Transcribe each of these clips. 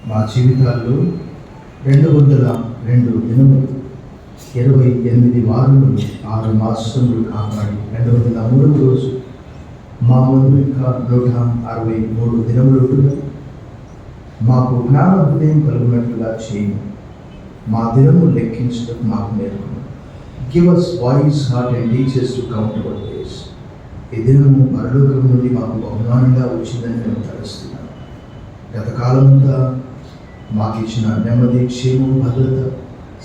మా జీవితాల్లో 202 దినములు 28 వారములు 6 మాసములు కాపాడి 203వ రోజు మా ముందు ఇంకా 163 దినములు ఉంటున్నది. మాకు జ్ఞాన హృదయం కలుగునట్లుగా చేయము. మా దినము లెక్కించడం మాకు నేర్పము. Give us wise heart and teach us to count our days. ఈ దినము పరలోకం నుండి మాకు బహుమానంగా వచ్చిందని మేము తలుస్తున్నాం. గత కాలమంతా మాకు ఇచ్చిన నెమ్మది, క్షేమం, భద్రత,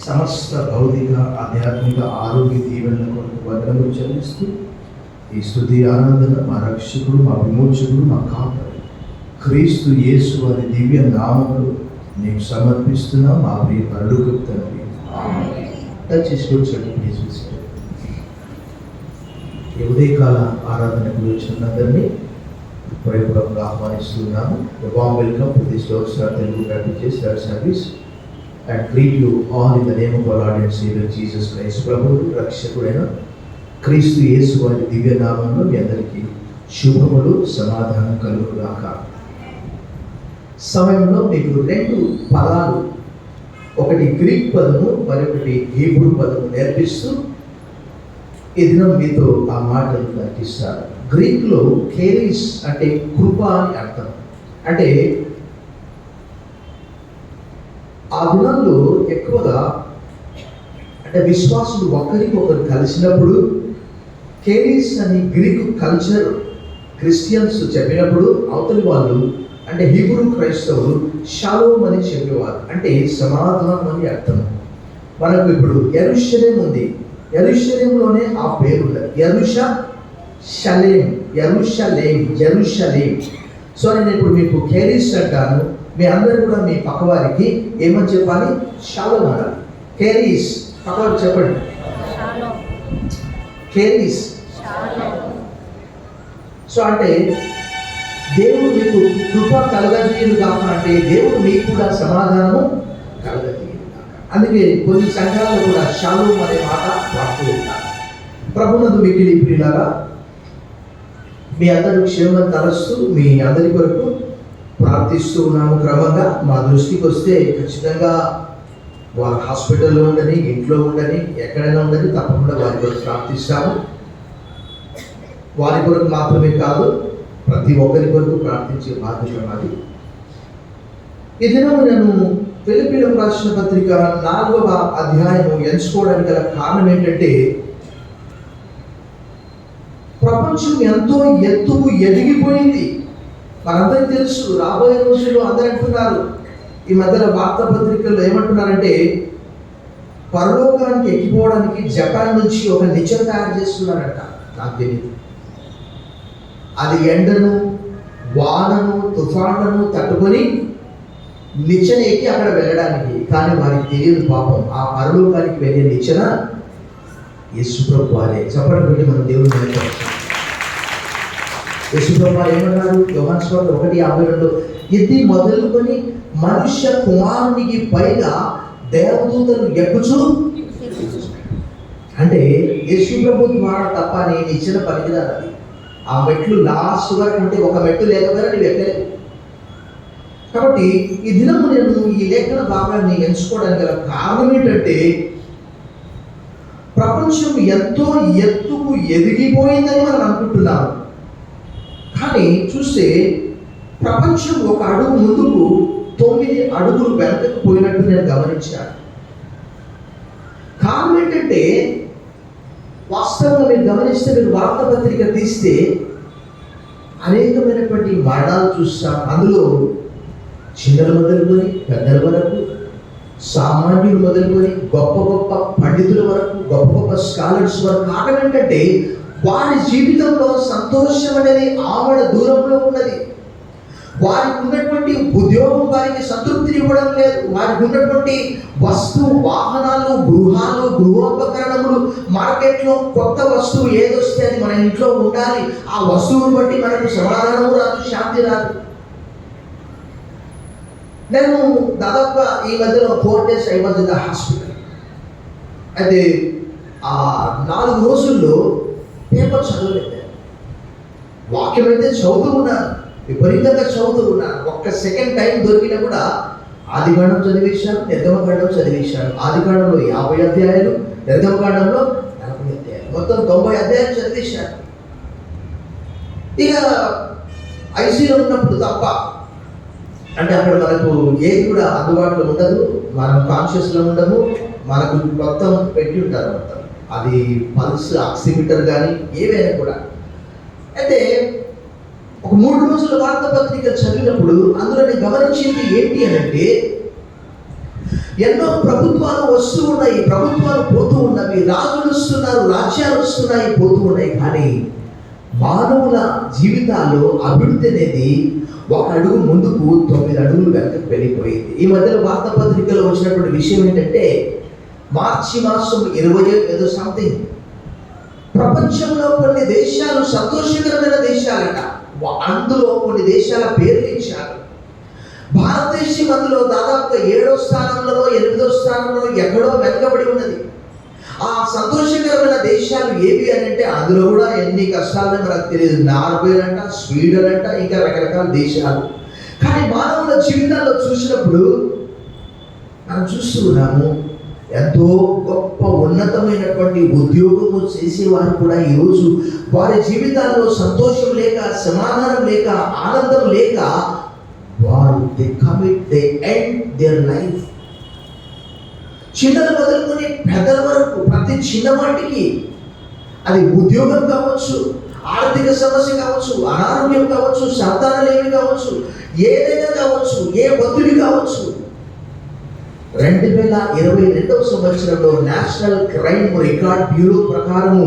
సమస్త భౌతిక, ఆధ్యాత్మిక, ఆరోగ్య దీవెనల కొరకు వందనములు చెల్లిస్తూ ఈ స్తుతి ఆరాధన మా రక్షకుడు, మా విమోచకుడు, మా కాపరి క్రీస్తు యేసు వారి దివ్య నామములు నీకు సమర్పిస్తున్నాం. మా ప్రియ పరలోకపు తండ్రి. ఈ ఉదయకాల ఆరాధనకు వచ్చినందరినీ ప్రేమపూర్వకంగా ఆహ్వానిస్తున్నాము. Warm welcome to this Loksabha Telugu Baptist church service and greet you all in the name of our Lord and saviour Jesus Christ. ప్రభువు రక్షకుడైన క్రీస్తు యేసు వారి దివ్య నామంలో మీ అందరికీ శుభములు, సమాధానం కలుగుగాక. సమయంలో మీకు 2 పదాలు, ఒకటి గ్రీక్ పదము మరొకటి హీబ్రూ పదము నేర్పిస్తూ ఈ దినం మీతో ఆ మాటలు తర్కిస్తారు. గ్రీక్లో కేరీస్ అంటే కృప అని అర్థం. అంటే ఆ దినంలో ఎక్కువగా అంటే విశ్వాసులు ఒకరికొకరు కలిసినప్పుడు కేరీస్ అని గ్రీకు కల్చర్ క్రిస్టియన్స్ చెప్పినప్పుడు అవతలి వాళ్ళు అంటే హీబ్రూ క్రైస్తవులు షాలోమ్ అని చెప్పేవారు. అంటే సమాధానం అని అర్థం. మనకు ఇప్పుడు యెరూషలేం ఉంది, యెరూషలేంలోనే ఆ పేరు ఉన్నది, యెరూషలేం. సో నేను ఇప్పుడు మీకు కేరీస్ అంటాను. మీ అందరూ కూడా మీ పక్కవారికి ఏమని చెప్పాలి? షాలోమ్ అనాలి. కేరీస్ పక్కవారికి చెప్పండి. కేరీస్. సో అంటే దేవుడు మీకు కృప కలగజేయును కాక, అంటే దేవుడు మీకు కూడా సమాధానము కలగజేయును కాక. అందుకే కొన్ని సంఘాల్లో కూడా షాలోమ్ అనే మాట వాడుతూ ఉంటారు. ప్రభునందు మిక్కిలి ప్రియులారా, మీ అందరూ క్షేమం తలస్తూ మీ అందరి కొరకు ప్రార్థిస్తూ ఉన్నాము. క్రమంగా మా దృష్టికి వస్తే ఖచ్చితంగా వారు హాస్పిటల్లో ఉండని, ఇంట్లో ఉండని, ఎక్కడైనా ఉండని తప్పకుండా వారి కొరకు ప్రార్థిస్తాము. వారి కొరకు మాత్రమే కాదు, ప్రతి ఒక్కరి కొరకు ప్రార్థించే బాధ్యత మాది. ఈ దినం నేను ఫిలిప్పీలకు రాసిన పత్రిక 4వ అధ్యాయము ఎంచుకోవడానికి గల కారణం ఏంటంటే, ప్రపంచం ఎంతో ఎత్తుకు ఎదిగిపోయింది. మనందరికీ తెలుసు. రాబోయే రోజుల్లో అందరూ అంటున్నారు, ఈ మధ్యలో వార్తాపత్రికల్లో ఏమంటున్నారంటే, పరలోకానికి ఎక్కిపోవడానికి జపాన్ నుంచి ఒక నిచ్చెన తయారు చేస్తున్నారంట. నాకు తెలియదు. అది ఎండను, వానను, తుఫాన్లను తట్టుకొని నిచ్చెన ఎక్కి అక్కడ వెళ్ళడానికి. కానీ వారికి తెలియదు పాపం, ఆ పరలోకానికి వెళ్ళే నిచ్చెన యేసుప్రభు వారే. చెప్పడం పెట్టి మనం దేవుని నిలబడతాం. యేసుప్రభు వారు ఏమన్నారు? యోహాను సువార్త 1:52, ఇది మొదలుకొని మనుష్య కుమారునికి పైగా దేవదూతలు ఎక్కుచు. అంటే యేసుప్రభు ద్వారా తప్ప నేను ఇచ్చిన పనికిరాదు. అది ఆ మెట్లు లాస్ట్ వరకు ఉంటే ఒక మెట్టు లేకపోయినా నువ్వు ఎక్కలేదు. కాబట్టి ఈ దినము నేను ఈ లేఖన భాగాన్ని ఎంచుకోవడానికి గల కారణం ఏంటంటే, ప్రపంచం ఎంతో ఎత్తుకు ఎదిగిపోయిందని మనం అనుకుంటున్నాము. కానీ చూస్తే ప్రపంచం ఒక అడుగు ముందుకు 9 అడుగులు వెనకకు పోయినట్టు నేను గమనించాను. కారణం ఏంటంటే, వాస్తవంగా మీరు గమనిస్తే, మీరు వార్తాపత్రిక తీస్తే అనేకమైనటువంటి మరణాలు చూస్తాం. అందులో చిన్నలు మొదలుకొని పెద్దల వరకు, సామాన్యులు మొదలుకొని గొప్ప గొప్ప పండితుల వరకు, గొప్ప గొప్ప స్కాలర్స్ వరకు. కారణం ఏంటంటే, వారి జీవితంలో సంతోషం అనేది ఆమడ దూరంలో ఉన్నది. వారికి ఉన్నటువంటి ఉద్యోగం వారికి సంతృప్తిని ఇవ్వడం లేదు. వారికి ఉన్నటువంటి వస్తు వాహనాలు, గృహాలు, గృహోపకరణములు, మార్కెట్లో కొత్త వస్తువు ఏదొస్తే అది మన ఇంట్లో ఉండాలి. ఆ వస్తువును బట్టి మనకు సమాధానము రాదు, శాంతి రాదు. నేను దాదాపుగా ఈ మధ్యలో 4 days I was in the hospital. అయితే ఆ 4 రోజుల్లో పేపర్ చదవలేదు. వాక్యం అయితే చదువుతూ ఉన్నాను, విపరీతంగా చదువుతూ ఉన్నాను. ఒక్క సెకండ్ టైం దొరికినా కూడా ఆదికాండం చదివేశాను, నిర్గమకాండం చదివేశాను. ఆదికాండంలో 50 అధ్యాయాలు, నిర్గమకాండంలో 40 అధ్యాయాలు, మొత్తం 90 అధ్యాయాలు చదివేశాను. ఇక ఐసీలో ఉన్నప్పుడు తప్ప, అంటే అక్కడ మనకు ఏది కూడా అందుబాటులో ఉండదు, మనం కాన్షియస్లో ఉండము, మనకు మొత్తం పెట్టి ఉంటారు మొత్తం, అది పల్స్ ఆక్సిమీటర్ కానీ ఏవైనా కూడా. అయితే ఒక 3 రోజుల వార్తాపత్రిక చదివినప్పుడు అందులో నేను గమనించింది ఏంటి అని అంటే, ఎన్నో ప్రభుత్వాలు వస్తూ ఉన్నాయి, ప్రభుత్వాలు పోతూ ఉన్నవి, రాజులు వస్తున్నారు, రాజ్యాలు వస్తున్నాయి, పోతూ ఉన్నాయి. కానీ మానవుల జీవితాల్లో అభివృద్ధి అనేది 1 అడుగు ముందుకు 9 అడుగులు వెనక్కి వెళ్ళిపోయింది. ఈ మధ్యలో వార్తాపత్రికలో వచ్చినటువంటి విషయం ఏంటంటే, మార్చి మాసం 20 సంథింగ్ ప్రపంచంలో కొన్ని దేశాలు సంతోషకరమైన దేశాలట, అందులో కొన్ని దేశాల పేర్లు ఇచ్చారు. భారతదేశం అందులో దాదాపుగా 7వ స్థానంలో 8వ స్థానంలో ఎక్కడో వెనకబడి ఉన్నది. ఆ సంతోషకరమైన దేశాలు ఏవి అని అంటే, అందులో కూడా ఎన్ని కష్టాలని మనకు తెలియదు. నార్వే అంట, స్వీడన్ అంట, ఇంకా రకరకాల దేశాలు. కానీ మానవుల జీవితాల్లో చూసినప్పుడు మనం చూస్తున్నాము, ఎంతో గొప్ప ఉన్నతమైనటువంటి ఉద్యోగము చేసేవారు కూడా ఈరోజు వారి జీవితాల్లో సంతోషం లేక, సమాధానం లేక, ఆనందం లేక వారు దే ఎండ్ దేర్ లైఫ్. చిన్నలు మొదలుకొని పెద్దల వరకు ప్రతి చిన్నవాటికి, అది ఉద్యోగం కావచ్చు, ఆర్థిక సమస్య కావచ్చు, అనారోగ్యం కావచ్చు, సంతానలేమి కావచ్చు, ఏదైనా కావచ్చు, ఏ ఒత్తిడి కావచ్చు. 2022వ సంవత్సరంలో నేషనల్ క్రైమ్ రికార్డ్ బ్యూరో ప్రకారము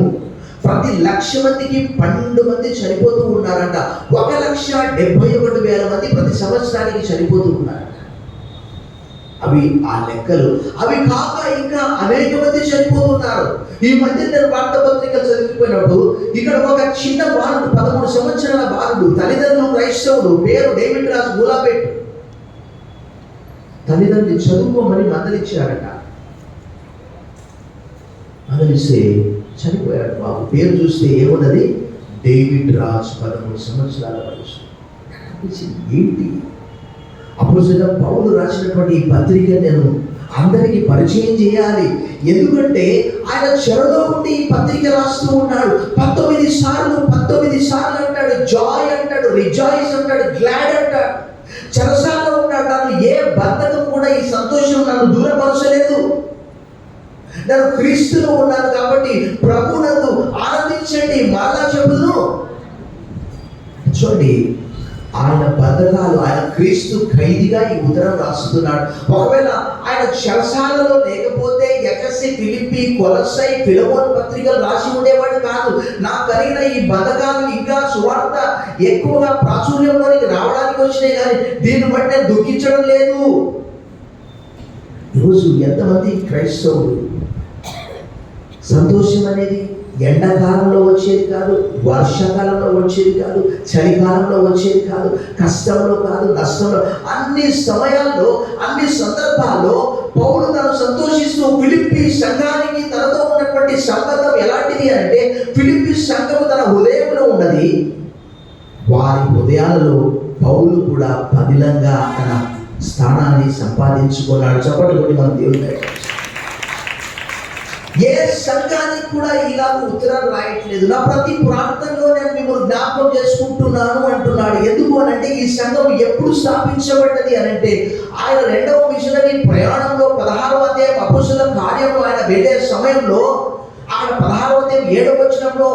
ప్రతి 1,00,000 మందికి 12 మంది చనిపోతూ ఉన్నారంట. 1,71,000 మంది ప్రతి సంవత్సరానికి చనిపోతూ ఉన్నారంట. అవి ఆ లెక్కలు. అవి కాక ఇంకా అనేక మంది చనిపోతున్నారు. ఈ మధ్య నేను వార్తాపత్రికలు చదివిపోయినప్పుడు ఇక్కడ ఒక చిన్న బాలుడు, 13 సంవత్సరాల బాలుడు, తల్లిదండ్రులు క్రైస్తవుడు, పేరు డేవిడ్ రాజ్ మూలాపేట్. తల్లిదండ్రులు చదువుకోమని మందలిచ్చారట. మందలిస్తే చనిపోయాడు బాబు. పేరు చూస్తే ఏమున్నది, డేవిడ్ రాజ్, 13 సంవత్సరాల వయసు. ఏంటి? అపోస్తలుడైన పౌలు రాసినటువంటి ఈ పత్రిక నేను అందరికీ పరిచయం చేయాలి. ఎందుకంటే ఆయన చెరలో ఉండి ఈ పత్రిక రాస్తూ ఉన్నాడు. 19 సార్లు అంటాడు జాయ్ అంటాడు, రిజాయిస్ అంటాడు, గ్లాడ్ అంటాడు. చెరసాలలో ఉన్నాడు. నన్ను ఏ బంధకం కూడా ఈ సంతోషం నన్ను దూరపరచలేదు. నేను క్రీస్తులో ఉన్నాను కాబట్టి ప్రభువునందు ఆనందించండి. మరలా చెబుదును. చూడండి, ఆయన బంధకాలు, ఆయన క్రీస్తు ఖైదీగా ఈ ఉత్తరం రాస్తున్నాడు. ఒకవేళ ఆయన చెరసాలలో లేకపోతే ఎఫెసీ, ఫిలిప్పీ, కొలస్సై, ఫిలమోన్ పత్రికలు రాసి ఉండేవాడు కాదు. నాకు కలిగిన ఈ బంధకాలు ఇంకా సువార్త ఎక్కువగా ప్రాచుర్యంలోనికి రావడానికి వచ్చినాయి, కానీ దీన్ని బట్టి నేను దుఃఖించడం లేదు. ఈరోజు ఎంతమంది క్రైస్తవులు సంతోషం అనేది ఎండాకాలంలో వచ్చేది కాదు, వర్షాకాలంలో వచ్చేది కాదు, చలికాలంలో వచ్చేది కాదు, కష్టంలో కాదు, నష్టంలో, అన్ని సమయాల్లో, అన్ని సందర్భాల్లో పౌలు తను సంతోషిస్తూ ఫిలిప్పీ సంఘానికి తనతో ఉన్నటువంటి సంబంధం ఎలాంటిది అంటే, ఫిలిప్పీ సంఘము తన హృదయంలో ఉన్నది. వారి హృదయాలలో పౌలు కూడా పదిలంగా తన స్థానాన్ని సంపాదించుకున్నాడు. చెప్పండి కొట్టి మన దేవుడు. ఏ సంఘానికి కూడా ఇలా ఉత్తరాలు రాయట్లేదు. నా ప్రతి ప్రాంతంలో నేను మిమ్మల్ని జ్ఞాపకం చేసుకుంటున్నాను అంటున్నాడు. ఎందుకు అనంటే, ఈ సంఘం ఎప్పుడు స్థాపించబడ్డది అనంటే, ఆయన 2వ మిషనరీ ప్రయాణంలో 16వ అధ్యాయం అపొస్తలుల కార్యంలో ఆయన వెళ్ళే సమయంలో, ఆయన 16వ అధ్యాయం 7వ వచనంలో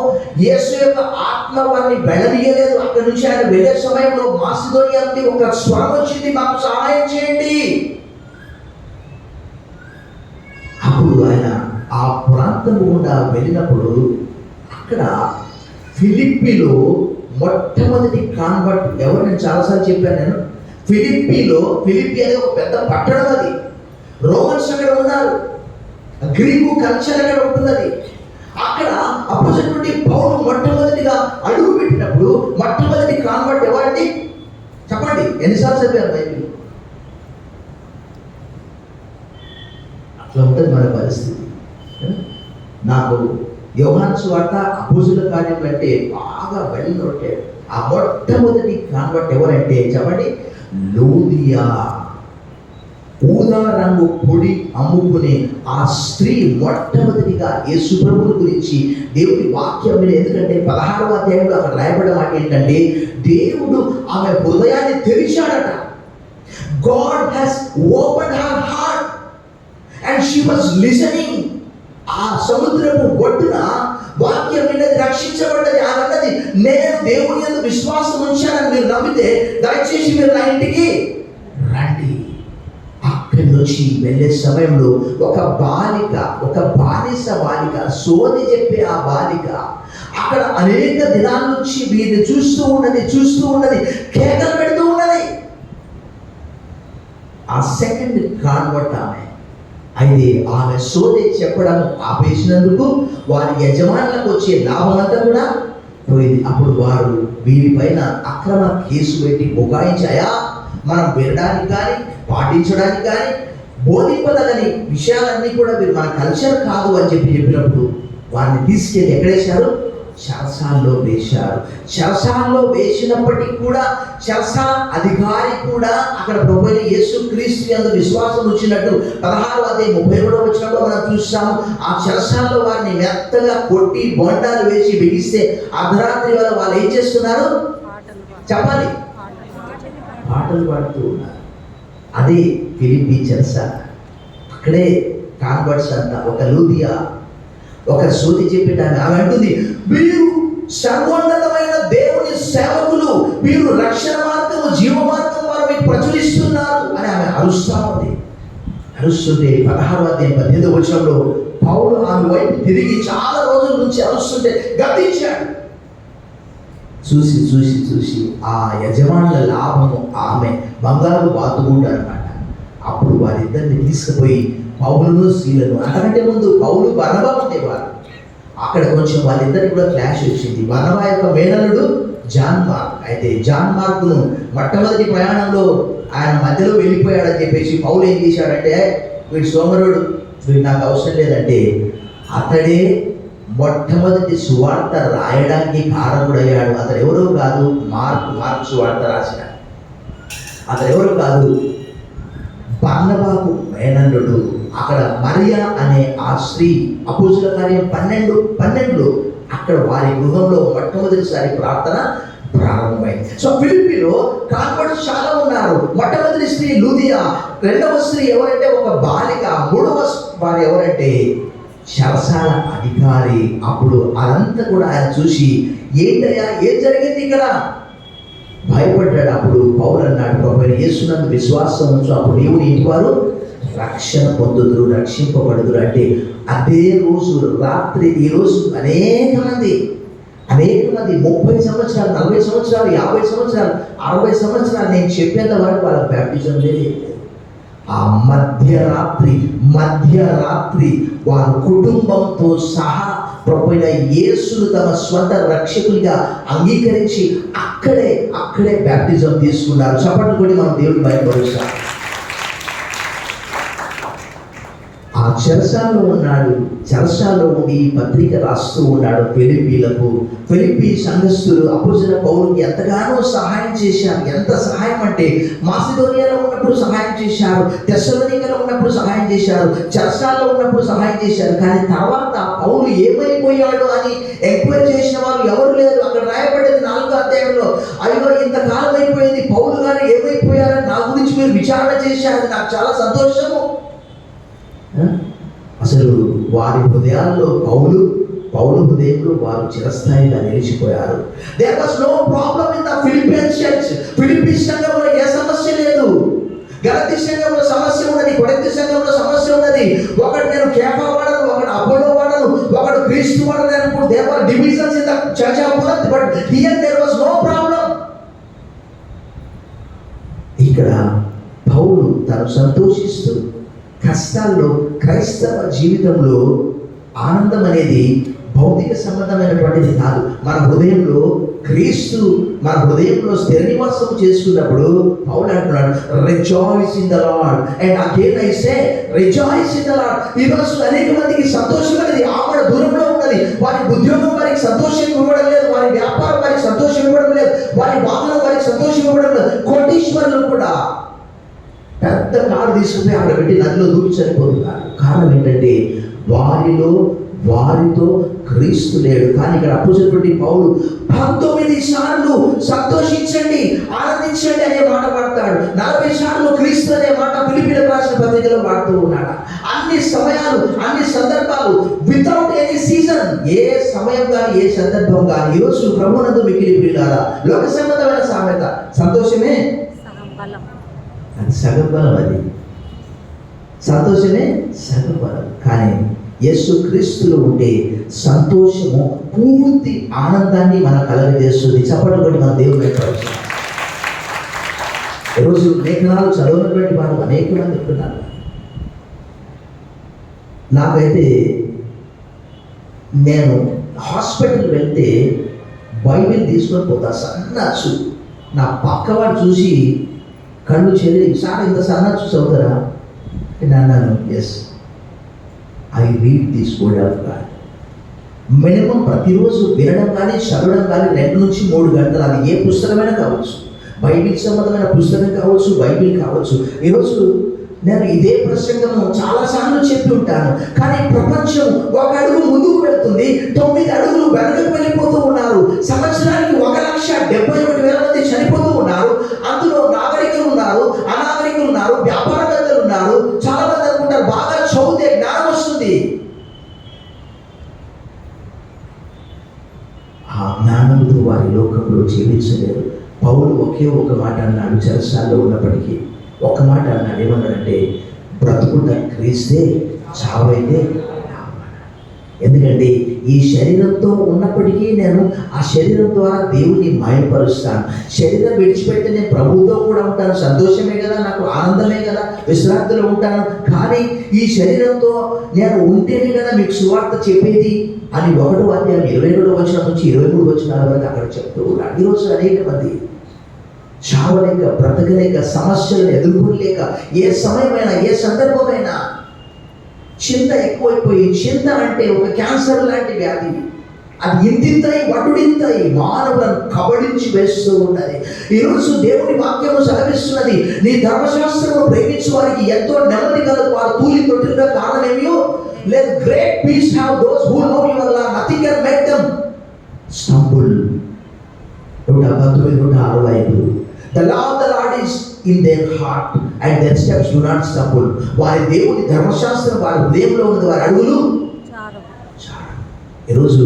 యేసు యొక్క ఆత్మ వారిని వెళ్ళనీయలేదు. అక్కడి నుంచి ఆయన వెళ్ళే సమయంలో మాసిదోనియా నుండి ఒక స్వరం వచ్చింది, మాకు సహాయం చేయండి. అప్పుడు ఆయన ఆ ప్రాంతం గుండా వెళ్ళినప్పుడు అక్కడ ఫిలిప్పీలో మొట్టమొదటి కాన్వర్ట్ ఎవరు, నేను చాలాసార్లు చెప్పాను. నేను ఫిలిప్పీ అనేది ఒక పెద్ద పట్టణం. అది రోమన్స్ అక్కడ ఉన్నారు, గ్రీకు కల్చర్ అక్కడ ఉంటున్నది. అక్కడ అపోజిట్ పౌలు మొట్టమొదటిగా అడుగు పెట్టినప్పుడు మొట్టమొదటి కాన్వర్ట్ ఎవరండి చెప్పండి? ఎన్నిసార్లు చెప్పారు బైబిల్? అట్లా ఉంటుంది మన పరిస్థితి. నాకు యోహాను సువార్త, అపోస్తలుల కార్యములు అంటే బాగా వెళ్ళినట్టే. ఆ మొట్టమొదటి కాన్వర్ట్ ఎవరంటే చెప్పండి? లూదియా. ఊదా రంగు పొడి అమ్ముకునే ఆ స్త్రీ మొట్టమొదటిగా యేసు ప్రభువుని గురించి దేవుడి వాక్యం మీద, ఎందుకంటే 16వ అధ్యాయంలో అక్కడ రాయబడిన మాట ఏంటంటే దేవుడు ఆమె హృదయాన్ని తెరిచాడట. God has opened her heart and she was listening. ఆ సముద్రపు ఒడ్డున వాక్యం విన్నది, రక్షించబడ్డది. అన్నది, నేను దేవుని యందు విశ్వాసం ఉంచానని మీరు నమ్మితే దయచేసి మీరు నా ఇంటికి రండి. అక్కడి నుంచి వెళ్ళే సమయంలో ఒక బానిస బాలిక, సోది చెప్పే ఆ బాలిక అక్కడ అనేక దినాల నుంచి వీరిని చూస్తూ ఉన్నది, కేకలు పెడుతూ ఉన్నది. ఆ సెకండ్ కాన్వర్ట్ ఆమె. అయితే ఆమె సోది చెప్పడం ఆపేసినందుకు వారి యజమానులకు వచ్చే లాభం అంతా కూడా పోయింది. అప్పుడు వారు వీరిపైన అక్రమ కేసు పెట్టి బుకాయించాయా, మనం వినడానికి కానీ పాటించడానికి కానీ బోధింపదగని విషయాలన్నీ కూడా వీరు మన కల్చర్ కాదు అని చెప్పినప్పుడు వారిని తీసుకెళ్ళి ఎక్కడేశారు? చెరసాల్లో వేశారు. చెరసాల్లో వేసినప్పటికీ కూడా చెరసాల అధికారి కూడా అక్కడ ప్రభువైన యేసుక్రీస్తు యందు విశ్వాసం వచ్చినట్టు 16వ అధ్యాయం 32వ వచనంలో మనం చూస్తాము. ఆ చెరసాల్లో వారిని మెత్తగా కొట్టి బొండాలు వేసి బిగిస్తే అర్ధరాత్రి వేళ వాళ్ళు ఏం చేస్తున్నారు చెప్పాలి? పాటలు పాడుతూ ఉన్నారు. అదే ఫిలిప్పీ చెరసాల. అక్కడే కాన్వర్ట్స్ అంతా ఒక లూదియా, ఒక సోది చెప్పేటాన్ని ఆమె అంటుంది, వీరు సర్వోన్నతమైన దేవుని సేవకులు, వీరు రక్షణ మార్గము జీవ మార్గం వారు మీకు ప్రచురిస్తున్నారు అని ఆమె అరుస్తుంటే 16వ అధ్యాయం 18వ వచనంలో పౌలు ఆమె వైపు తిరిగి చాలా రోజుల నుంచి అరుస్తుంటే గద్దించాడు. చూసి ఆ యజమానుల లాభము ఆమె బంగారు బాతుకుంటారు అన్నమాట. అప్పుడు వారిద్దరిని తీసుకుపోయి పౌలును శీలను, అంతకంటే ముందు పౌలు బర్నబా ఉండేవారు. అక్కడ కొంచెం వాళ్ళిద్దరికి కూడా క్లాష్ వచ్చింది. బర్నబా యొక్క మేనల్లుడు జాన్ మార్క్. అయితే జాన్ మార్కును మొట్టమొదటి ప్రయాణంలో ఆయన మధ్యలో వెళ్ళిపోయాడని చెప్పేసి పౌలు ఏం చేశాడంటే, వీడు సోమరుడు, వీడు నాకు అవసరం లేదంటే అతడే మొట్టమొదటి సువార్త రాయడానికి కారకుడయ్యాడు. అతడు ఎవరో కాదు, మార్కు సువార్త రాసిన అతడు ఎవరో కాదు, బర్నబాకు మేనల్లుడు. అక్కడ మరియా అనే ఆ స్త్రీ అపోస్తుల కార్యం 12 అక్కడ వారి గృహంలో మొట్టమొదటిసారి ప్రార్థన ప్రారంభమైంది. సో ఫిలిప్పీలో కాన్వర్ట్స్ చాలా ఉన్నారు. మొట్టమొదటి స్త్రీ లూదియా, రెండవ స్త్రీ ఎవరంటే ఒక బాలిక, మూడవ వారు ఎవరంటే చెరసాల అధికారి. అప్పుడు అదంతా కూడా ఆయన చూసి, ఏంటయ్యా ఏం జరిగింది ఇక్కడ? భయపడ్డాడు. అప్పుడు పౌలు అన్నాడు, ప్రభువైన యేసునందు విశ్వాసం ఉంచు, అప్పుడు నీవు నీ ఇంటి వారు రక్షణ పొందుదురు, రక్షింపబడుదురు. అంటే అదే రోజు రాత్రి, ఈ రోజు అనేక మంది 30 సంవత్సరాలు, 40 సంవత్సరాలు, 50 సంవత్సరాలు, 60 సంవత్సరాలు నేను చెప్పేంత వరకు వాళ్ళ బ్యాప్టిజం లేదు. ఆ మధ్యరాత్రి వారి కుటుంబంతో సహా ప్రభువైన యేసును తమ స్వంత రక్షకునిగా అంగీకరించి అక్కడే బ్యాప్టిజం తీసుకున్నారు. చప్పట్లు కొట్టి మనం దేవుడిని భయపరుస్తాం. ఆ చెరసాల్లో ఉండి పత్రిక రాస్తూ ఉన్నాడు ఫిలిప్పీలకు. ఫిలిప్పీ సంఘస్థులు అపోస్తలుడైన పౌలుకి ఎంతగానో సహాయం చేశారు. ఎంత సహాయం అంటే మాసిదోనియాలో ఉన్నప్పుడు సహాయం చేశారు, తెస్సలోనికలో ఉన్నప్పుడు సహాయం చేశారు, చెరసాల్లో ఉన్నప్పుడు సహాయం చేశారు. కానీ తర్వాత పౌలు ఏమైపోయాడు అని ఎంక్వైరీ చేసిన వారు ఎవరు లేరు. అక్కడ రాయబడ్డది 4వ అధ్యాయంలో, అయ్యో ఇంతకాలం అయిపోయింది, పౌలు గారు ఏమైపోయారని నా గురించి మీరు విచారణ చేశారు, నాకు చాలా సంతోషము. అసలు వారి హృదయాల్లో పౌలు హృదయంలో వారు చిరస్థాయిగా నిలిచిపోయారు. There was no problem in the Philippian church. Philippi సంఘంలో ఏ సమస్య లేదు. గలతీ సంఘంలో సమస్య ఉన్నది, కొరింథీ సంఘంలో సమస్య ఉన్నది. ఒకడు నేను కేఫా వాడను, ఒకడు అపోలో వాడను, ఒకడు క్రీస్తు వాడను అనుకుంటూ there are divisions in the church of Corinth. But here there was no problem. ఇక్కడ పౌలు తను సంతోషిస్తూ, కష్టాల్లో క్రైస్తవ జీవితంలో ఆనందం అనేది భౌతిక సంబంధమైనటువంటిది కాదు. మన హృదయంలో క్రీస్తు మన హృదయంలో స్థిర నివాసం చేసుకున్నప్పుడు పౌలు అంటున్నాడు, rejoice in the Lord. And again I say rejoice in the lord. ఈరోజు అనేక మందికి సంతోషం అనేది ఆమడ దూరంలో ఉన్నది. వారి ఉద్యోగం వారికి సంతోషం ఇవ్వడం లేదు, వారి వ్యాపారం వారికి సంతోషం ఇవ్వడం లేదు, వారి వాహనం వారికి సంతోషం ఇవ్వడం లేదు. కోటీశ్వరులు కూడా పెద్ద కారు తీసుకుపోయి అక్కడ పెట్టి నదిలో దూకి చనిపోతున్నారు. కారణం ఏంటంటే వారితో క్రీస్తు లేడు. కానీ ఇక్కడ అపోస్తలుడైనటువంటి పౌలు 19 సార్లు సంతోషించండి, ఆనందించండి అనే మాట వాడతాడు. 40 సార్లు క్రీస్తు అనే మాట ఫిలిప్పీయులకు రాసిన పత్రికలో వాడుతూ ఉన్నాడు. అన్ని సమయాలు, అన్ని సందర్భాలు, వితౌట్ ఎనీ సీజన్, ఏ సమయం కానీ ఏ సందర్భం కానీ. ఈరోజు ప్రభువునందు మిక్కిలి ప్రియులారా, లోక సంబంధమైన సామెత సంతోషమే అది సగం బలం. అది సంతోషమే సగం బలం. కానీ యేసు క్రీస్తులో ఉంటే సంతోషము పూర్తి ఆనందాన్ని మన కలగజేస్తుంది. చప్పట్లు కొట్టి మన దేవుని పరిచయం. ఈరోజు లేఖనాలు చదవనటువంటి వారు అనేక మంది ఉంటున్నారు. నాకైతే నేను హాస్పిటల్ వెళ్తే బైబిల్ తీసుకొని పోతా. సన్నచ్చు నా పక్కవాడు చూసి కళ్ళు చెల్లి, సార్ ఇంత సన్నచ్చు చదువుతారా నేను అన్నాను. Yes, I read this word of God. Minimum ప్రతిరోజు వినడం కానీ చదవడం కానీ 2 నుంచి 3 గంటలు. అది ఏ పుస్తకమైనా కావచ్చు, బైబిల్ సంబంధమైన పుస్తకం కావచ్చు, బైబిల్ కావచ్చు. ఈరోజు నేను ఇదే ప్రసంగము చాలాసార్లు చెప్పి ఉంటాను. కానీ ప్రపంచం 1 అడుగు ముందుకు వెళ్తుంది, 9 అడుగులు వెనకకు వెళ్ళిపోతూ ఉన్నారు. సంవత్సరానికి 1,71,000 మంది చనిపోతూ ఉన్నారు. అందులో నాగరికులు ఉన్నారు, అనాగరికులు ఉన్నారు, వ్యాపారవేత్తలు ఉన్నారు. చాలా మంది అనుకుంటారు బాగా చదివితే జ్ఞానం వస్తుంది. ఆ జ్ఞానంతో వారి లోకంలో జీవించలేరు. పౌలు ఒకే ఒక మాట అన్నాడు చెరసాల్లో ఉన్నప్పటికీ. ఒక మాట అన్నాడు, ఏమన్నాడంటే బ్రతుకుట క్రీస్తే, చావైతే. ఎందుకంటే ఈ శరీరంతో ఉన్నప్పటికీ నేను ఆ శరీరం ద్వారా దేవుని మాయపరుస్తాను. శరీరం విడిచిపెడితే నేను ప్రభువుతో కూడా ఉంటాను. సంతోషమే కదా, నాకు ఆనందమే కదా, విశ్రాంతిలో ఉంటాను. కానీ ఈ శరీరంతో నేను ఉంటేనే కదా మీకు సువార్త చెప్పేది అని 1వ అధ్యాయం 22వ వచనం నుంచి 23వ వచనాల వరకు అక్కడ చెప్తూ ఉన్నాడు. ఈరోజు అనేక మంది చావలేక, బ్రతకలేక, సమస్యలను ఎదుర్కొనలేక, ఏ సమయమైనా ఏ సందర్భమైనా చింత ఎక్కువైపోయి, చింత అంటే ఒక క్యాన్సర్ లాంటి వ్యాధి. అది ఇంతింతై వడ్డుడింతై మానవులను కబళించి వేస్తూ ఉన్నది. ఈరోజు దేవుని వాక్యము సెలవిస్తున్నది, నీ ధర్మశాస్త్రము ప్రేమించు వారికి ఎంతో నెమ్మది కలదు, వారు తూలి తొట్టిగా కారణమేమియో let great peace have those who know your law, nothing can make them stumble. 119:165 The law of the Lord is in their heart and their steps do not stumble. వారి దేవుని ధర్మశాస్త్రం వారి హృదయంలో ఉన్నది, వారి అడుగులు చారు. ఈరోజు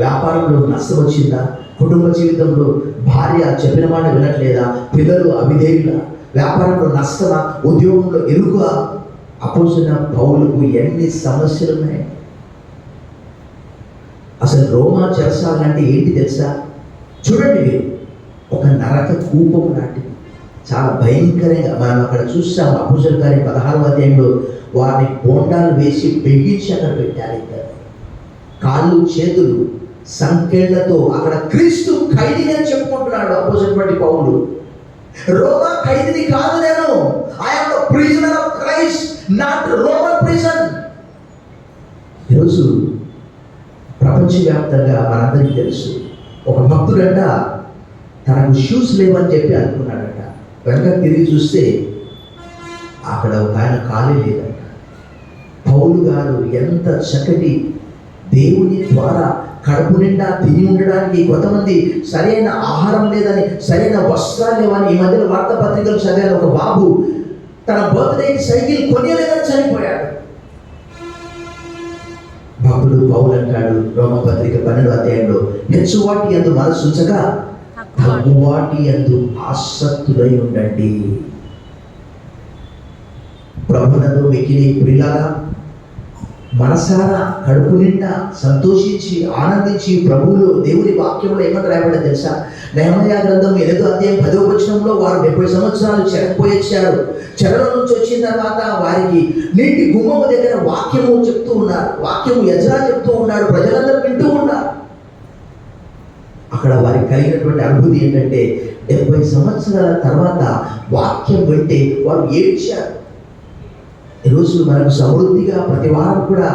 వ్యాపారంలో నష్టం వచ్చిందా? కుటుంబ జీవితంలో భార్య చెప్పిన మాట వినట్లేదా? పిల్లలు అవిధేయులా? వ్యాపారంలో నష్టమా? ఉద్యోగంలో ఎరుక? అపోస్తలుడైన పౌలుకు ఎన్ని సమస్యలు ఉన్నాయి. అసలు రోమా చెరసాల అంటే ఏంటి తెలుసా? చూడండి మీరు, ఒక నరక కూపం లాంటిది, చాలా భయంకరంగా. మనం అక్కడ చూస్తాం అపోస్తలుల కార్యం 16వ అధ్యాయంలో వారిని బోండాలు వేసి బిగించి అక్కడ పెట్టారు. కాళ్ళు చేతులు సంకెళ్లతో. అక్కడ క్రీస్తు ఖైదీ అని చెప్పుకుంటున్నాడు అపోస్తలుడైన పౌలు. రోమా ఖైదీని కాదు నేను, I am the prisoner of Christ, not Roman prison. ఈరోజు ప్రపంచవ్యాప్తంగా మనందరికీ తెలుసు, ఒక భక్తుడంట తనకు షూస్ లేవని చెప్పి అనుకున్నాడట. వెనక తిరిగి చూస్తే అక్కడ ఒక ఆయన ఖాళీ లేదంట. పౌలు గారు ఎంత చక్కటి దేవుని ద్వారా కడుపు నిండా తిని ఉండడానికి, కొంతమంది సరైన ఆహారం లేదని, సరైన వస్త్రాలు లేవని. ఈ మధ్యలో వార్తాపత్రికలు చదివాను, ఒక బాబు తన బర్త్డేకి సైకిల్ కొనియలేదని చనిపోయాడు. భక్తుడు పౌలు అంటాడు రోమపత్రిక 12వ అధ్యాయంలో, హెచ్చువాటి యందు మనసు ఉంచక తగ్గువాటి యందు ఆసక్తులై ఉండండి. ప్రభునందు మిక్కిలి ప్రియులారా, మనసారా కడుపు నిండా సంతోషించి ఆనందించి ప్రభువులో దేవుని వాక్యంలో ఏమని రాయబడ్డా తెలుసా? నెహెమయా గ్రంథం 8వ అధ్యాయం 10వ వచనంలో వారు 70 సంవత్సరాలు చెరపోయి వచ్చారు. చెరలో నుంచి వచ్చిన తర్వాత వారికి నీటి గుమ్మము దగ్గర వాక్యము చెప్తూ ఉన్నారు. వాక్యము ఎజ్రా చెప్తూ ఉన్నాడు, ప్రజలందరూ వింటూ ఉన్నారు. అక్కడ వారికి కలిగినటువంటి అనుభూతి ఏంటంటే 70 సంవత్సరాల తర్వాత వాక్యం వింటే వారు ఏడ్చారు. ఈరోజు మనకు సమృద్ధిగా ప్రతి వారం కూడా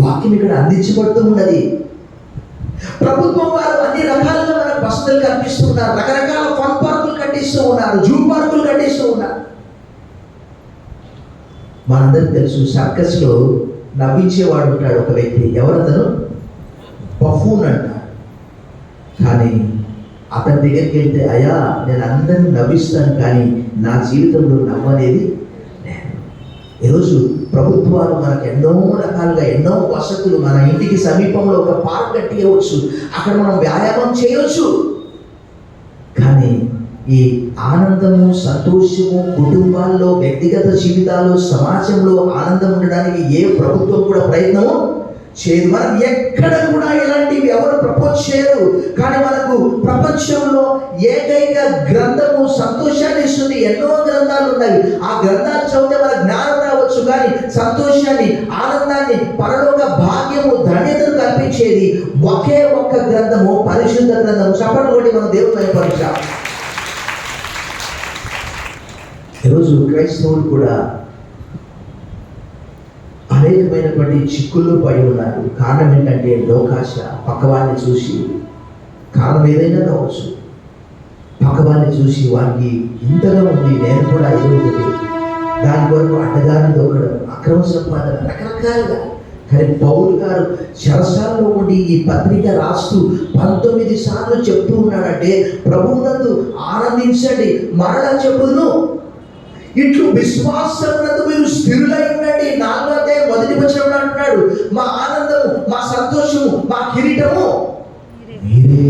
వాక్యం ఇక్కడ అందించబడుతూ ఉన్నది. ప్రభుత్వం వారు అన్ని రకాలుగా మనకు వసతులు కల్పిస్తూ ఉన్నారు. రకరకాల ఫన్ పార్కులు కట్టిస్తూ ఉన్నారు, జూ పార్కులు కట్టిస్తూ ఉన్నారు. మనందరికి తెలుసు, సర్కస్లో నవ్వించేవాడు ఉంటాడు ఒక వ్యక్తి. ఎవరతను? బఫూన్ అంట. కానీ అతని దగ్గరికి వెళ్తే, అయ్యా నేను అందరిని నవ్విస్తాను కానీ నా జీవితంలో నవ్వనేది లేదు. ఈరోజు ప్రభుత్వాలు మనకు ఎన్నో రకాలుగా ఎన్నో వసతులు, మన ఇంటికి సమీపంలో ఒక పార్క్ కట్టియవచ్చు, అక్కడ మనం వ్యాయామం చేయవచ్చు. కానీ ఈ ఆనందము, సంతోషము కుటుంబాల్లో, వ్యక్తిగత జీవితాల్లో, సమాజంలో ఆనందం ఉండడానికి ఏ ప్రభుత్వం కూడా ప్రయత్నము చేయదు. మనం ఎక్కడ కూడా ఇలాంటివి ఎవరు ప్రపోజ్ చేయరు. కానీ మనకు ప్రపంచంలో ఏకైక గ్రంథము సంతోషాన్ని ఇస్తుంది. ఎన్నో గ్రంథాలు ఉన్నాయి. ఆ గ్రంథాలు చదివితే మన జ్ఞానం రావచ్చు, కానీ సంతోషాన్ని, ఆనందాన్ని, పరలోక భాగ్యము, ధన్యతను కల్పించేది ఒకే ఒక్క గ్రంథము, పరిశుద్ధ గ్రంథము. చప్పట్లు కొట్టి మనం దేవుని భయపరిచాం. ఈరోజు క్రైస్తవులు కూడా అనేకమైనటువంటి చిక్కుల్లో పడి ఉన్నారు. కారణం ఏంటంటే లోకాశ. పక్కవాడిని చూసి, కారణం ఏదైనా కావచ్చు, పక్కవాడిని చూసి వారికి ఇంతగా ఉంది, నేను కూడా ఎదుగుతుంది, దాని కొరకు అడ్డగాని దొక్కడం, అక్రమ సంపాదన, రకరకాలుగా. కానీ పౌలు గారు చెరసాలలో ఉండి ఈ పత్రిక రాస్తూ 19 సార్లు చెప్తూ ఉన్నాడంటే, ప్రభువునందు ఆనందించండి, మరలా చెప్పుదును, ఇట్లు విశ్వాసమునందు మీరు స్థిరులై ఉండండి. 4వ అధ్యాయం 1వ వచనంలో అంటున్నాడు, మా ఆనందము, మా సంతోషము, మా కిరీటము మీరే.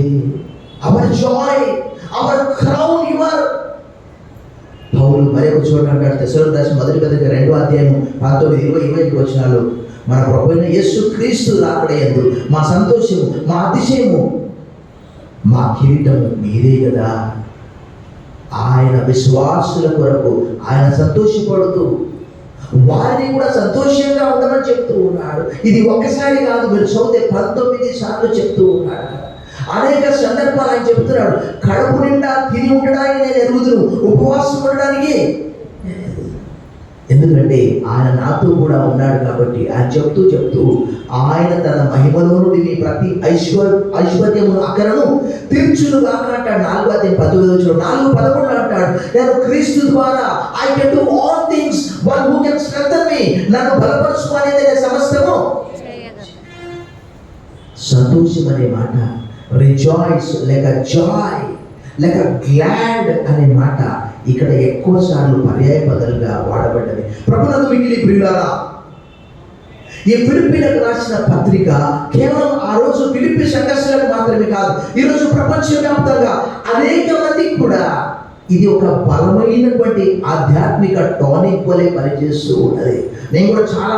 Our joy, our crown you are. పౌలు మరొక చోట అంటాడు, తెస్సలోనికీయులకు రాసిన మొదటి పత్రిక 2వ అధ్యాయం 19, 20, 21 వచనాలు, మన ప్రభువైన యేసు క్రీస్తు రాకడయందు మా సంతోషము, మా అతిశయము, మా కిరీటము మీరే కదా. ఆయన విశ్వాసుల కొరకు ఆయన సంతోషపడుతూ వారిని కూడా సంతోషంగా ఉండమని చెప్తూ ఉన్నాడు. ఇది ఒక్కసారి కాదు, మీరు చదివితే 19 సార్లు చెప్తూ ఉన్నాడు. అనేక సందర్భాలు ఆయన చెప్తున్నాడు, కడుపు నిండా తిని ఉండడానికి నేను ఎరుగుదును, ఉపవాసం ఉండడానికి. ఎందుకంటే ఆయన నాతో కూడా ఉన్నాడు కాబట్టి. ఆయన చెప్తూ ఆయన తన మహిమలో నుండి మీ ప్రతి ఐశ్వర్యమును అక్కరను తీర్చును కాక అంటాడు. 4వ అధ్యాయం 19వ వచనం. 4:11 అంటాడు, నేను క్రీస్తు ద్వారా I can do all things one who can strengthen me. నన్ను బలపరచు అనేది సమస్తము. సంతోషం అనే మాట, రిజాయిస్ లేక జాయ్ లేక గ్లాడ్ అనే మాట ఇక్కడ ఎక్కువ సార్లు పర్యాయ పదాలుగా వాడబడ్డది. ప్రభువునందు మిక్కిలి ప్రియులారా, ఈ ఫిలిప్పీలకు రాసిన పత్రిక కేవలం ఆ రోజు ఫిలిప్పీ సంఘస్థులకు మాత్రమే కాదు, ఈరోజు ప్రపంచవ్యాప్తంగా అనేక మందికి కూడా ఇది ఒక బలమైనటువంటి ఆధ్యాత్మిక టానిక్ వలె పనిచేస్తూ ఉన్నది. నేను కూడా చాలా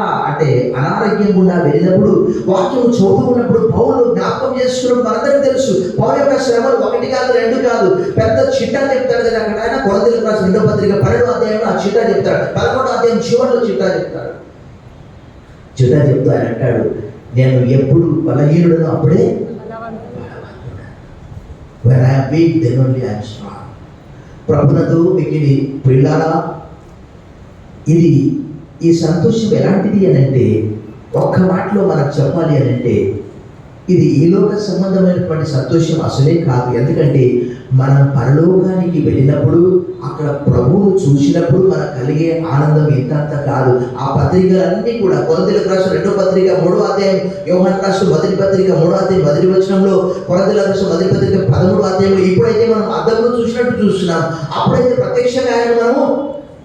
అనారోగ్యం గుండా వెళ్ళినప్పుడు వాక్యం చదువుకున్నప్పుడు పౌలు జ్ఞాపకం చేసుకున్నప్పుడు మనందరికీ తెలుసు, పౌలు యొక్క శ్రమలు 1 కాదు 2 కాదు, పెద్ద చిట్టా చెప్తాడు కదా. అక్కడ ఆయన కొరింథీయులకు రాసిన 2వ పత్రిక 12వ అధ్యాయంలో ఆ చిట్టా చెప్తాడు. 11వ అధ్యాయం చివరిలో చిట్టా చెప్తాడు. చిట్టా చెప్తూ ఆయన అంటాడు, నేను ఎప్పుడు బలహీనుడను అప్పుడే when I am weak then only I am strong. ప్రభువునందు మిక్కిలి ప్రియులారా, ఇది ఈ సంతోషం ఎలాంటిది అని అంటే, ఒక్క మాటలో మనకు చెప్పాలి అని అంటే, ఇది ఈ లోక సంబంధమైనటువంటి సంతోషం అసలే కాదు. ఎందుకంటే మనం పరలోకానికి వెళ్ళినప్పుడు అక్కడ ప్రభువును చూసినప్పుడు మనకు కలిగే ఆనందం ఇంతంత కాదు. ఆ పత్రికలన్నీ కూడా కొరింథీయులకు రాసిన 2వ పత్రిక 3వ అధ్యాయం, యోహాను రాసిన మొదటి పత్రిక 3వ అధ్యాయం 1వ వచనంలో, కొరింథీయులకు రాసిన మొదటి పత్రిక 13వ అధ్యాయంలో, ఇప్పుడైతే మనం అద్దంలో చూసినట్టు చూస్తున్నాం, అప్పుడైతే ప్రత్యక్షంగా ఆయన మనము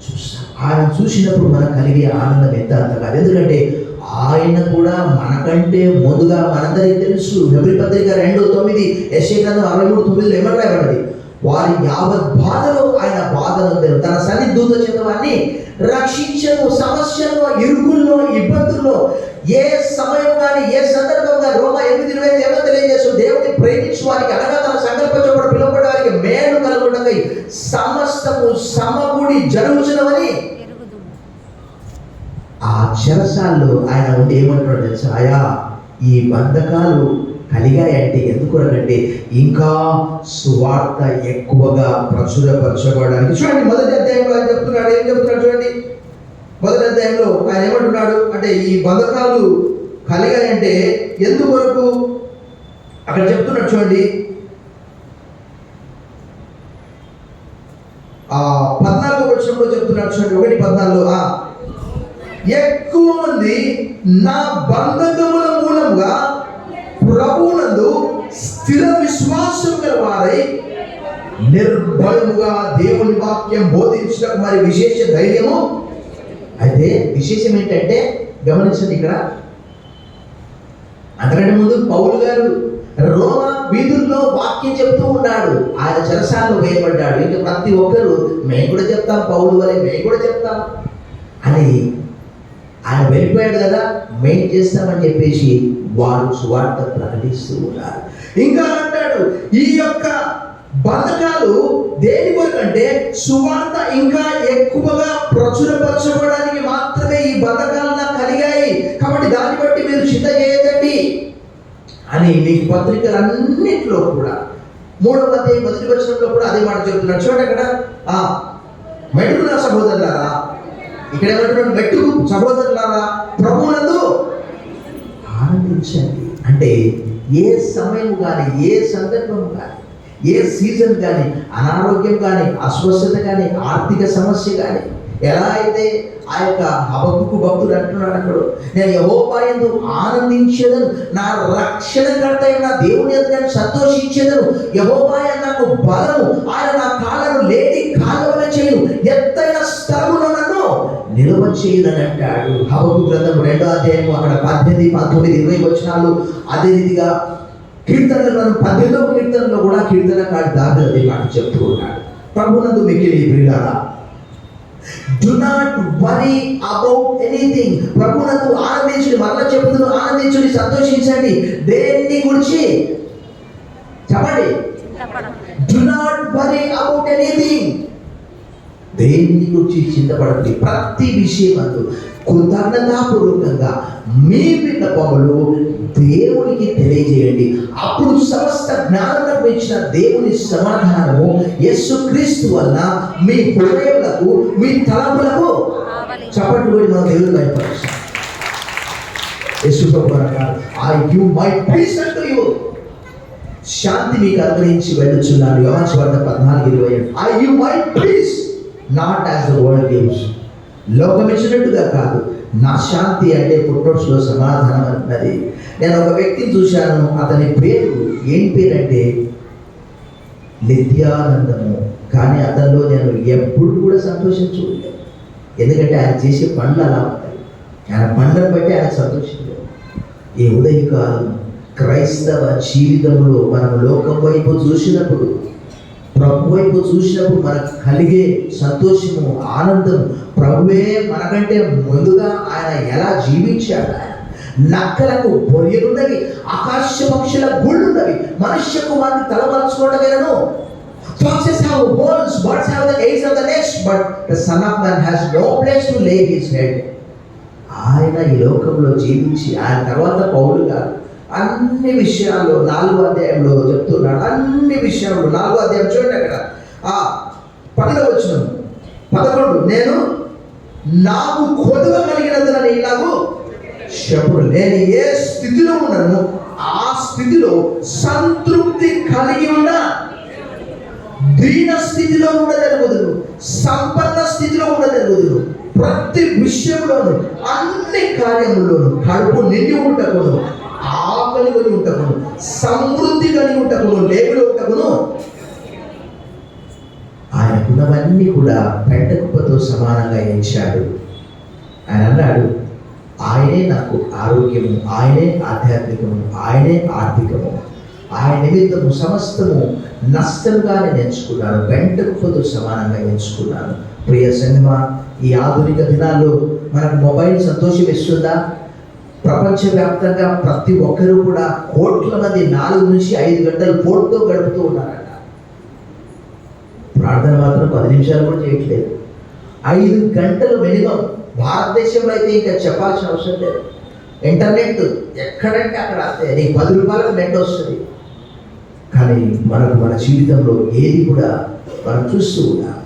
చూస్తాం. ఆయన చూసినప్పుడు మనకు కలిగే ఆనందం ఎంత అంత కాదు. ఎందుకంటే ఆయన కూడా మనకంటే ముందుగా, మనందరికీ తెలుసు, హెబ్రీ పత్రిక 2:9, యెషయా గ్రంథం 63:9 ఏమని రాయబడింది, వారి యావత్ బాధలో ఆయన బాధను తన సన్నిధి చేత వారిని రక్షించను. సమస్యల్లో, ఇరుకుల్లో, ఇబ్బందుల్లో ఏ సమయం కానీ ఏ సందర్భం కానీ రోమా 8:20 ఏమో తెలియజేస్తుంది, దేవుని ప్రేమించు వారికి అనగా తన సంకల్ప చొప్పున పిలువబడే వారికి మేలు కలుగుటకై సమస్తము సమకూడి జరుగుచున్నవని. ఆ చెరసాల్లో ఆయన ఉండి ఏమంటాడు తెలుసా, ఆయా ఈ బంధకాలు కలిగాయంటే ఎందుకంటే ఇంకా సువార్త ఎక్కువగా ప్రచురపరచబడడానికి. చూడండి మొదటి అధ్యాయంలో ఆయన చెప్తున్నాడు, ఏం చెప్తున్నాడు చూడండి. మొదటి అధ్యాయంలో ఆయన ఏమంటున్నాడు అంటే, ఈ బంధకాలు కలిగాయంటే ఎందువరకు అక్కడ చెప్తున్నాడు చూడండి. 14వ వచనంలో చెప్తున్నాడు చూడండి, 1:14. ఎక్కువ మంది నా బంధకముల మూలంగా ప్రభువునందు స్థిర విశ్వాసం గల వారై నిర్భయముగా దేవుని వాక్యం బోధించడం మరి విశేష ధైర్యము. అయితే విశేషం ఏంటంటే గమనించండి, ఇక్కడ అంతకంటే ముందు పౌలు గారు రోమా వీధుల్లో వాక్యం చెప్తూ ఉన్నాడు. ఆయన చెరసాలలో వేయబడ్డాడు. ఇంకా ప్రతి ఒక్కరు మేము కూడా చెప్తాం, పౌలు వలె మేము కూడా చెప్తాం అని ఆయన వెళ్ళిపోయాడు కదా, మేము చేస్తామని చెప్పేసి వారు సువార్త ప్రకటిస్తూ ఉన్నారు. ఇంకా అంటాడు, ఈ యొక్క బంధకాలు దేని కొరకంటే సువార్త ఇంకా ఎక్కువగా ప్రచురపరచబడడానికి మాత్రమే ఈ బంధకాలు నాకు కలిగాయి, కాబట్టి దాన్ని బట్టి మీరు చింత చేయదండి అని మీకు పత్రికలన్నింటిలో కూడా 3వ అధ్యాయం 1వ వచనంలో కూడా అదే మాట చెప్తున్నాడు. చూడండి అక్కడ, మెట్టుకు నా సహోదరులారా, ఇక్కడ ఏమంటున్నాడు, మెట్టుకు సహోదరులారా ప్రభువునందు ఆనందించండి. అంటే ఏ సమయం కానీ, ఏ సందర్భం కానీ, ఏ సీజన్ కానీ, అనారోగ్యం కానీ, అస్వస్థత కానీ, ఆర్థిక సమస్య కానీ, ఎలా అయితే ఆ యొక్క హబక్కుకు భక్తుడు అంటున్నాడు, అక్కడ నేను యెహోవా యందు ఆనందించేదను, నా రక్షణకర్త అయిన దేవుని యందు నేను సంతోషించేదను, యెహోవా నాకు బలము, ఆయన నా కాళ్ళను లేడి కాళ్ళవలె చేయు, ఎత్తైన స్థలములో నన్ను నిలువ చేయదని అంటాడు. హబక్కు గ్రంథం 2వ అధ్యాయం అక్కడ 18, 19, 20 వచనాలు. అదే రీతిగా కీర్తనలను 18వ కీర్తనలో కూడా కీర్తనకారుడు దావీదు అదే మాట చెప్తూ ఉన్నాడు. ప్రభువునందు మిక్కిలి ప్రియులారా, do not worry about anything. ప్రభువునందు ఆనందించండి. మరలా చెప్తున్నాను, ఆనందించండి, సంతోషించండి. దేన్ని గురించి చెప్పండి, do not worry about anything. దేన్ని గురించి చింతపడండి. ప్రతి విషయమందు కృతజ్ఞతాపూర్వకంగా మీ విన్నపములు దేవునికి తెలియజేయండి. అప్పుడు సమస్త జ్ఞానం ఇచ్చిన దేవుని సమాధానము యేసుక్రీస్తు వలన మీ హృదయములకు, మీ తలపులకు చప్పట్లు కూడా మనం దేవుని భయపరుస్తాం. యేసు ప్రభువు అన్నారు, I give my peace unto you. శాంతి మీకు అనుగ్రహించి వెళ్ళుచున్నాను. యోహాను సువార్త 14:20. I give my peace not as the world gives. లోకం ఇచ్చినట్టుగా కాదు, నా శాంతి అంటే పుట్టోడ్స్లో సమాధానం అంటున్నది. నేను ఒక వ్యక్తిని చూశాను, అతని పేరు ఏం పేరంటే నిత్యానందము. కానీ అతనిలో నేను ఎప్పుడు కూడా సంతోషం చూడలేదు. ఎందుకంటే ఆయన చేసే పనులు అలా ఉంటాయి. ఆయన పనులను బట్టి ఆయన సంతోషించారు. ఈ ఉదయకాలం క్రైస్తవ జీవితంలో మనం లోకం వైపు చూసినప్పుడు, ప్రభు వైపు చూసినప్పుడు మనకు కలిగే సంతోషము, ఆనందం, ప్రభువే మనకంటే ముందుగా ఆయన ఎలా జీవించాడు. ఆయన నక్కలకు బొరియలున్నవి, ఆకాశ పక్షుల గుళ్ళున్నవి, మనుష్య కుమారుని తలమలుచుకోవడమేనను. Foxes have holes, birds have the eggs of the nest, but the Son of Man has no place to lay his head. ఆయన ఈ లోకంలో జీవించి ఆయన తర్వాత పౌలు గారు అన్ని విషయాల్లో 4వ అధ్యాయంలో చెప్తున్నాడు. అన్ని విషయాల్లో 4వ అధ్యాయం చూడండి, అక్కడ 12వ వచనం 11, నేను నాకు కొదువ కలిగినందున ఇలాగూ చెప్పుడు, నేను ఏ స్థితిలో ఉన్నాను ఆ స్థితిలో సంతృప్తి కలిగి ఉన్నా. దీన స్థితిలో ఉండదరుగుదును, సంపన్న స్థితిలో ఉండదరుగుదును. ప్రతి విషయంలోను, అన్ని కార్యముల్లోను కడుపు నిండి ఉంటకును, ఆకలి కొని ఉంటకును, సమృద్ధి కలిగి ఉంటకును, లేమిలో ఉంటకును. ఆయనకున్నవన్నీ కూడా పెంటకుప్పతో సమానంగా ఎంచాడు. ఆయన అన్నాడు, ఆయనే నాకు ఆరోగ్యము, ఆయనే ఆధ్యాత్మికము, ఆయనే ఆర్థికము, ఆయన నిమిత్తము సమస్తము నష్టంగా నేను ఎంచుకున్నాను, పెంటకుప్పతో సమానంగా ఎంచుకున్నాను. ప్రియ సంగమా, ఈ ఆధునిక దినాల్లో మనకు మొబైల్ సంతోషం ఇస్తుందా? ప్రపంచవ్యాప్తంగా ప్రతి ఒక్కరూ కూడా కోట్ల మంది 4 నుంచి 5 గంటలు ఫోన్తో గడుపుతూ ఉన్నారట. ప్రార్థన మాత్రం 10 నిమిషాలు కూడా చేయట్లేదు. 5 గంటలు మినిమం. భారతదేశంలో అయితే ఇంకా చెప్పాల్సిన అవసరం లేదు. ఇంటర్నెట్ ఎక్కడంటే అక్కడ అంతే, నీకు 10 రూపాయలకు నెట్ వస్తుంది. కానీ మనకు మన జీవితంలో ఏది కూడా మనం చూస్తూ ఉన్నాం.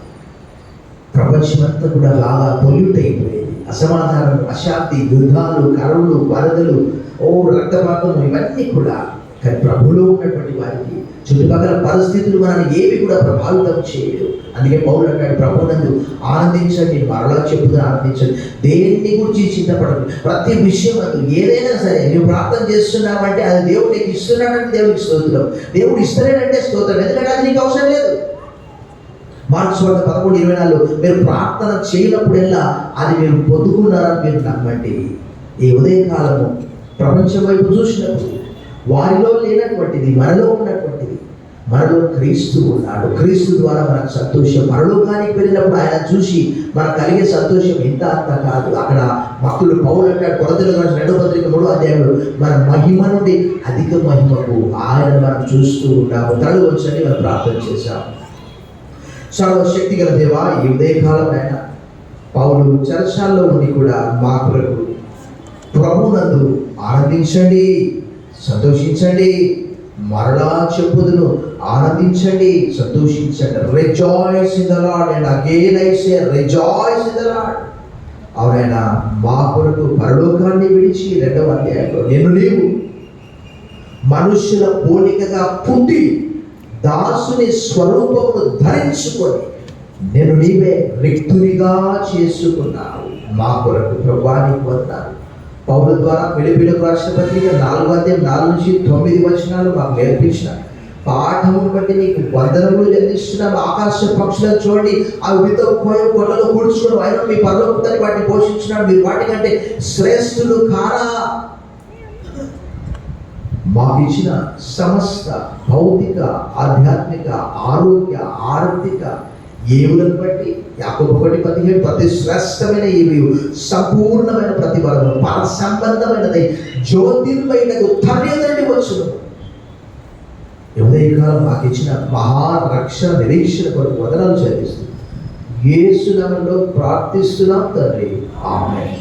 ప్రపంచమంతా కూడా బాగా పొల్యూట్ అయిపోయింది. అసమాధానం, అశాంతి, యుద్ధాలు, కరువులు, వరదలు, రక్తపాతం, ఇవన్నీ కూడా. కానీ ప్రభువులో ఉన్నటువంటి వారికి చుట్టుపక్కల పరిస్థితులు మనల్ని ఏవి కూడా ప్రభావితం చేయలేవు. అందుకే పౌలు అంటాడు, ప్రభువునందు ఆనందించండి, మరలా చెప్పుకుని ఆనందించండి, దేన్ని గురించి చింతపడండి. ప్రతి విషయం అది ఏదైనా సరే నువ్వు ప్రార్థన చేస్తున్నావంటే అది దేవుడు నీకు ఇస్తున్నాడంటే దేవుడికి స్తోత్రం, దేవుడు ఇస్తలేడంటే స్తోత్రం, ఎందుకంటే అది నీకు అవసరం లేదు. మార్క్స్ 11:24 మీరు ప్రార్థన చేయనప్పుడల్లా అది మీరు పొందుకున్నారని మీరు నమ్మండి. ఈ ఉదయకాలము ప్రపంచం వైపు చూసినప్పుడు వారిలో లేనటువంటిది మనలో ఉన్నటువంటిది, మనలో క్రీస్తు ఉన్నాడు. క్రీస్తు ద్వారా మనకు సంతోషం. పరలోకానికి వెళ్ళినప్పుడు ఆయన చూసి మనకు కలిగే సంతోషం ఇంత అంత కాదు. అక్కడ భక్తులు పౌలు అంటాడు, కొరింథీయులకు రాసిన 2:3 మన మహిమ నుండి అధిక మహిమకు ఆయన మనం చూస్తూ ఉన్నాము. తల వచ్చని మనం ప్రార్థన చేశాము. సర్వశక్తి గల దేవా, ఈ ఉదయకాలం ఆయన పౌలు చెరసాల్లో ఉండి కూడా మా కొరకు ప్రభువునందు ఆనందించండి, సంతోషించండి, మరలా చెప్పుదును, ఆనందించండి, సంతోషించండి. Rejoice in the Lord. And again I say rejoice in the Lord. అవునైనా మా కొరకు పరలోకాన్ని విడిచి 2వ అధ్యాయంలో నేను నీవు మనుషుల పోలికగా పుట్టి దాసుని స్వరూపమును ధరించుకొని నేను నీవే రిక్తునిగా చేసుకున్నావు మా కొరకు. ప్రభువానికి వందనాలు. పౌలు ద్వారా ఫిలిప్పీయులకు రాసిన పత్రిక 4:4-9 మాకు నేర్పించిన పాఠమును బట్టి నీకు వందనములు చెల్లిస్తున్నాము. ఆకాశ పక్షులను చూడండి, అవి మీతో కొట్టలో కూర్చుని ఆయన మీ పరలోకాన్ని వాటిని పోషించినాడు, మీరు వాటికంటే శ్రేష్ఠులు కారా? మాకు ఇచ్చిన సమస్త భౌతిక, ఆధ్యాత్మిక, ఆరోగ్య, ఆర్థిక ఏవులను బట్టి యాకోబు 1:15 ప్రతి శ్రేష్టమైన ఏవి సంపూర్ణమైన ప్రతిఫలము పర సంబంధమైనది జ్యోతిర్మయునకు తల్లిదండ్రి వచ్చును. ఉదయకాలం మాకు ఇచ్చిన మహారక్షణ నిరీక్షణ కొరకు వందనాలు చెల్లిస్తున్నాం. యేసు నామములో ప్రార్థిస్తున్నాం తండ్రి, ఆమేన్.